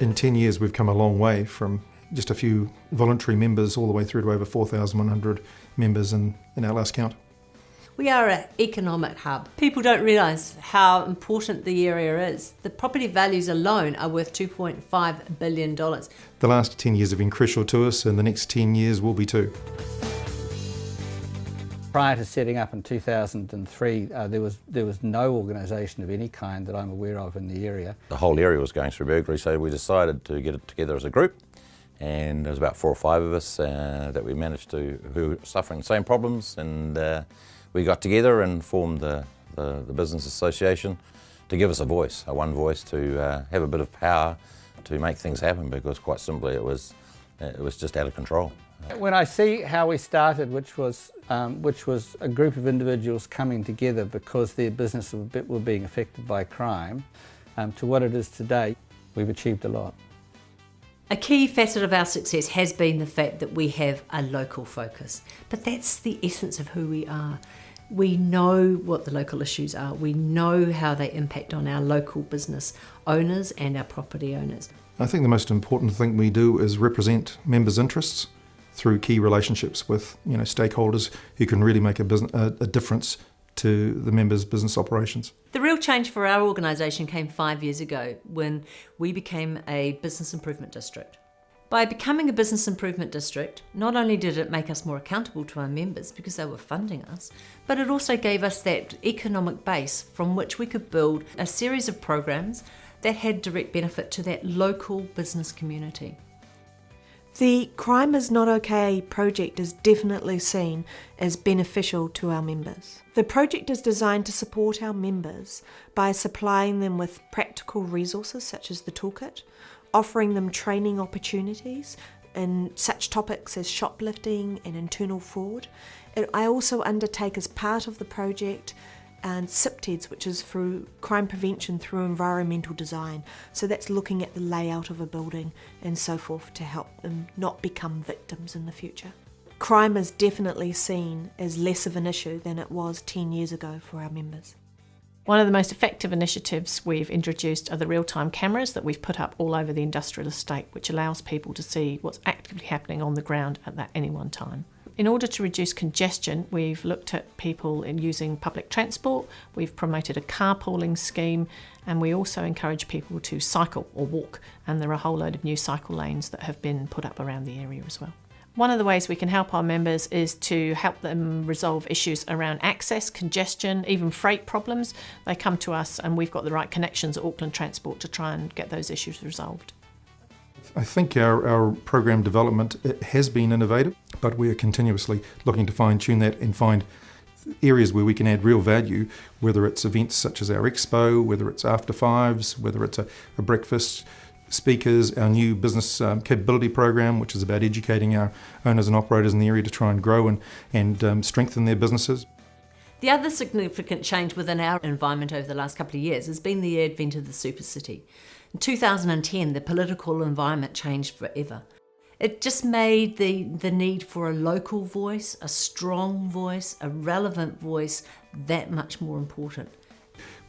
In 10 years we've come a long way from just a few voluntary members all the way through to over 4,100 members in our last count. We are an economic hub. People don't realise how important the area is. The property values alone are worth $2.5 billion. The last 10 years have been crucial to us, and the next 10 years will be too. Prior to setting up in 2003, there was no organisation of any kind that I'm aware of in the area. The whole area was going through burglary, so we decided to get it together as a group. And there was about 4 or 5 of us that we managed to, who were suffering the same problems, and we got together and formed the business association to give us a voice, one voice, to have a bit of power to make things happen, because quite simply it was just out of control. When I see how we started, which was a group of individuals coming together because their business were being affected by crime, to what it is today, we've achieved a lot. A key facet of our success has been the fact that we have a local focus, but that's the essence of who we are. We know what the local issues are, we know how they impact on our local business owners and our property owners. I think the most important thing we do is represent members' interests through key relationships with stakeholders who can really make a difference to the members' business operations. The real change for our organisation came 5 years ago when we became a business improvement district. By becoming a business improvement district, not only did it make us more accountable to our members because they were funding us, but it also gave us that economic base from which we could build a series of programs that had direct benefit to that local business community. The Crime Is Not OK project is definitely seen as beneficial to our members. The project is designed to support our members by supplying them with practical resources such as the toolkit, offering them training opportunities in such topics as shoplifting and internal fraud. I also undertake as part of the project and CPTEDs, which is through crime prevention through environmental design. So that's looking at the layout of a building and so forth to help them not become victims in the future. Crime is definitely seen as less of an issue than it was 10 years ago for our members. One of the most effective initiatives we've introduced are the real-time cameras that we've put up all over the industrial estate, which allows people to see what's actively happening on the ground at any one time. In order to reduce congestion, we've looked at people in using public transport, we've promoted a carpooling scheme, and we also encourage people to cycle or walk, and there are a whole load of new cycle lanes that have been put up around the area as well. One of the ways we can help our members is to help them resolve issues around access, congestion, even freight problems. They come to us and we've got the right connections at Auckland Transport to try and get those issues resolved. I think our program development has been innovative, but we are continuously looking to fine-tune that and find areas where we can add real value, whether it's events such as our expo, whether it's after fives, whether it's a breakfast, speakers, our new business capability program, which is about educating our owners and operators in the area to try and grow and strengthen their businesses. The other significant change within our environment over the last couple of years has been the advent of the super city. In 2010, the political environment changed forever. It just made the need for a local voice, a strong voice, a relevant voice that much more important.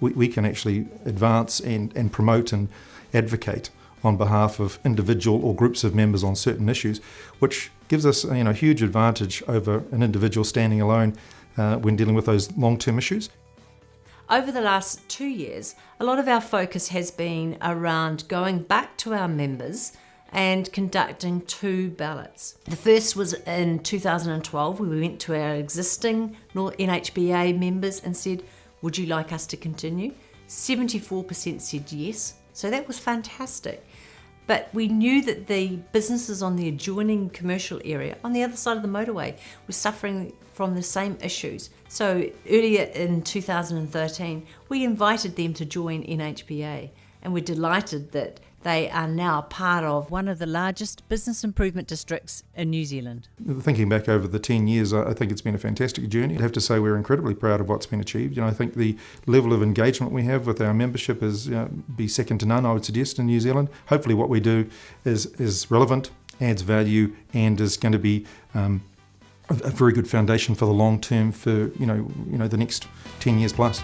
We can actually advance and promote and advocate on behalf of individual or groups of members on certain issues, which gives us a huge advantage over an individual standing alone when dealing with those long-term issues. Over the last 2 years, a lot of our focus has been around going back to our members and conducting 2 ballots. The first was in 2012, where we went to our existing NHBA members and said, would you like us to continue? 74% said yes, so that was fantastic. But we knew that the businesses on the adjoining commercial area, on the other side of the motorway, were suffering from the same issues. So earlier in 2013, we invited them to join NHBA, and we're delighted that they are now part of one of the largest business improvement districts in New Zealand. Thinking back over the 10 years, I think it's been a fantastic journey. I'd have to say we're incredibly proud of what's been achieved. I think the level of engagement we have with our membership is be second to none, I would suggest, in New Zealand. Hopefully what we do is relevant, adds value, and is going to be a very good foundation for the long term for the next 10 years plus.